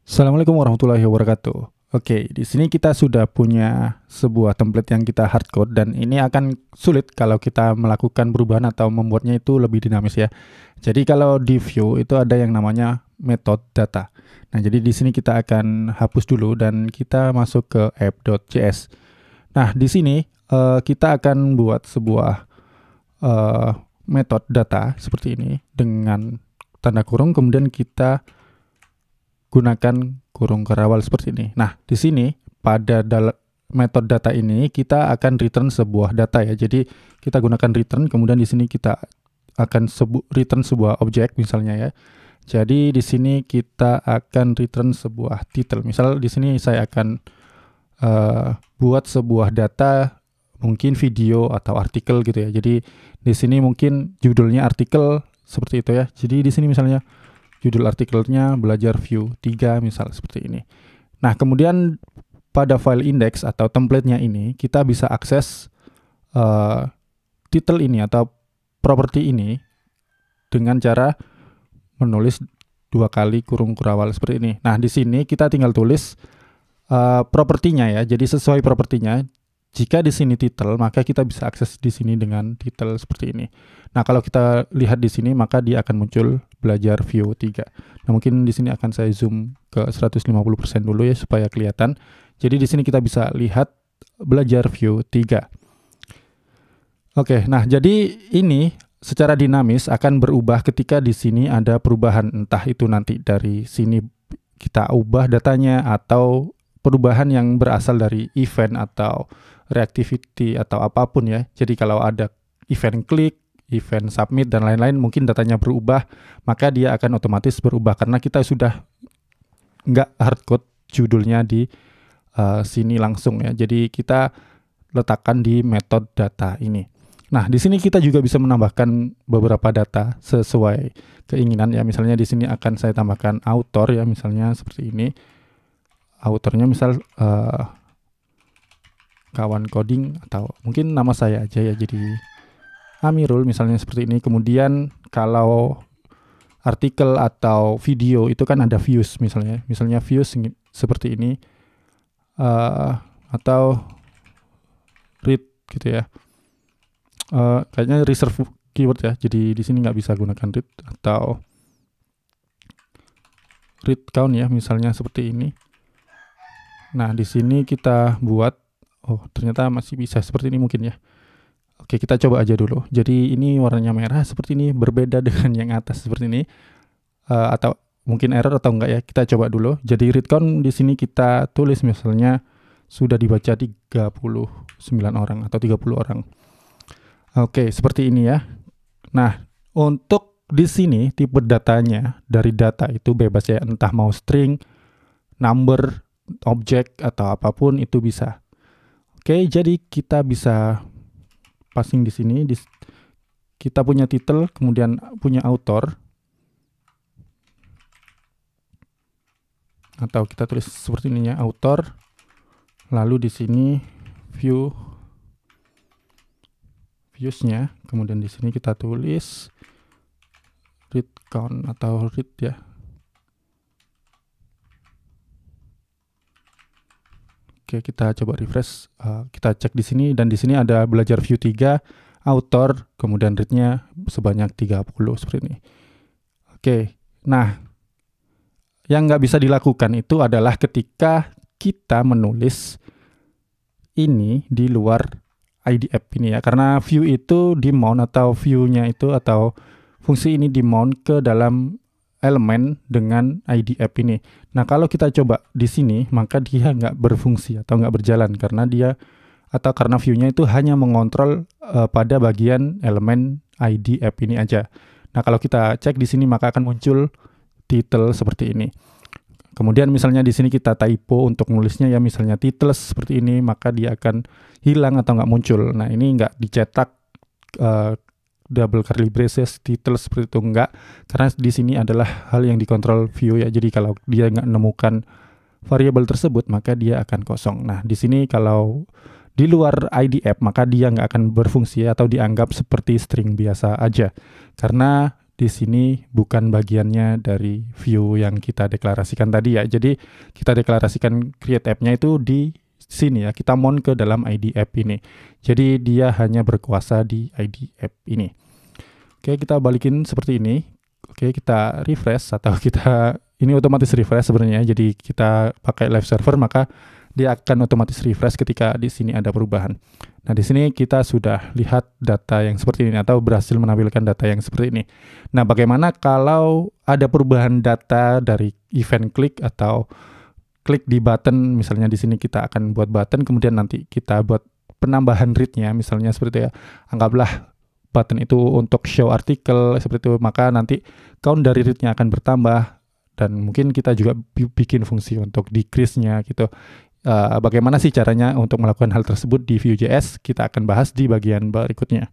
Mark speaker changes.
Speaker 1: Assalamualaikum warahmatullahi wabarakatuh. Oke, di sini kita sudah punya sebuah template yang kita hardcode dan ini akan sulit kalau kita melakukan perubahan atau membuatnya itu lebih dinamis ya. Jadi kalau di view itu ada yang namanya method data. Nah, jadi di sini kita akan hapus dulu dan kita masuk ke app.js. Nah, di sini kita akan buat sebuah eh, method data seperti ini dengan tanda kurung, kemudian kita gunakan kurung kerawal seperti ini. Nah, di sini pada metode data ini kita akan return sebuah data ya. Jadi kita gunakan return, kemudian di sini kita akan return sebuah objek misalnya ya. Jadi di sini kita akan return sebuah title. Misal di sini saya akan buat sebuah data mungkin video atau artikel gitu ya. Jadi di sini mungkin judulnya artikel seperti itu ya. Jadi di sini misalnya judul artikelnya belajar view 3 misal seperti ini. Nah, kemudian pada file index atau template-nya ini kita bisa akses title ini atau properti ini dengan cara menulis 2 kali kurung kurawal seperti ini. Nah, di sini kita tinggal tulis propertinya ya. Jadi sesuai propertinya. Jika di sini title, maka kita bisa akses di sini dengan title seperti ini. Nah, kalau kita lihat di sini, maka dia akan muncul belajar view 3. Nah, mungkin di sini akan saya zoom ke 150% dulu ya supaya kelihatan. Jadi di sini kita bisa lihat belajar view 3. Oke, nah jadi ini secara dinamis akan berubah ketika di sini ada perubahan, entah itu nanti dari sini kita ubah datanya atau perubahan yang berasal dari event atau reactivity atau apapun ya. Jadi kalau ada event klik, event submit dan lain-lain mungkin datanya berubah, maka dia akan otomatis berubah karena kita sudah nggak hardcode judulnya di sini langsung ya. Jadi kita letakkan di metode data ini. Nah, di sini kita juga bisa menambahkan beberapa data sesuai keinginan ya. Misalnya di sini akan saya tambahkan author ya, misalnya seperti ini. Autornya misal kawan coding atau mungkin nama saya aja ya, jadi Amirul misalnya seperti ini. Kemudian kalau artikel atau video itu kan ada views misalnya views seperti ini atau read gitu ya. Kayaknya reserve keyword ya, jadi di sini nggak bisa gunakan read atau read count ya, misalnya seperti ini. Nah, di sini kita buat, oh ternyata masih bisa seperti ini mungkin ya. Oke, kita coba aja dulu. Jadi ini warnanya merah seperti ini, berbeda dengan yang atas seperti ini. Atau mungkin error atau enggak ya, kita coba dulu. Jadi read count di sini kita tulis misalnya sudah dibaca 39 orang atau 30 orang. Oke, seperti ini ya. Nah, untuk di sini tipe datanya dari data itu bebas ya, entah mau string, number, objek atau apapun itu bisa. Oke, jadi kita bisa passing di sini. Kita punya title, kemudian punya author. Atau kita tulis seperti ini ya, author. Lalu di sini viewsnya, kemudian di sini kita tulis read count atau read ya. Oke, kita coba refresh. Kita cek di sini dan di sini ada belajar view 3, author, kemudian read-nya sebanyak 30 seperti ini. Oke, nah yang nggak bisa dilakukan itu adalah ketika kita menulis ini di luar ID app ini ya, karena view itu di mount atau view-nya itu atau fungsi ini di mount ke dalam elemen dengan ID app ini. Nah, kalau kita coba di sini, maka dia nggak berfungsi atau nggak berjalan karena karena view-nya itu hanya mengontrol pada bagian elemen ID app ini aja. Nah, kalau kita cek di sini maka akan muncul title seperti ini. Kemudian misalnya di sini kita typo untuk nulisnya ya, misalnya titles seperti ini, maka dia akan hilang atau nggak muncul. Nah, ini nggak dicetak double curly braces titles seperti itu, enggak, karena di sini adalah hal yang dikontrol view ya. Jadi kalau dia nggak menemukan variabel tersebut maka dia akan kosong. Nah, di sini kalau di luar ID app maka dia nggak akan berfungsi atau dianggap seperti string biasa aja, karena di di sini bukan bagiannya dari view yang kita deklarasikan tadi ya. Jadi kita deklarasikan create app-nya itu di sini ya. Kita mount ke dalam ID app ini. Jadi dia hanya berkuasa di ID app ini. Oke, kita balikin seperti ini. Oke, kita refresh atau kita ini otomatis refresh sebenarnya. Jadi kita pakai live server maka dia akan otomatis refresh ketika di sini ada perubahan. Nah, di sini kita sudah lihat data yang seperti ini atau berhasil menampilkan data yang seperti ini. Nah, bagaimana kalau ada perubahan data dari event klik atau klik di button, misalnya di sini kita akan buat button, kemudian nanti kita buat penambahan read-nya, misalnya seperti itu ya. Anggaplah button itu untuk show artikel seperti itu, maka nanti count dari read-nya akan bertambah dan mungkin kita juga bikin fungsi untuk decrease-nya gitu. Bagaimana sih caranya untuk melakukan hal tersebut di Vue.js? Kita akan bahas di bagian berikutnya.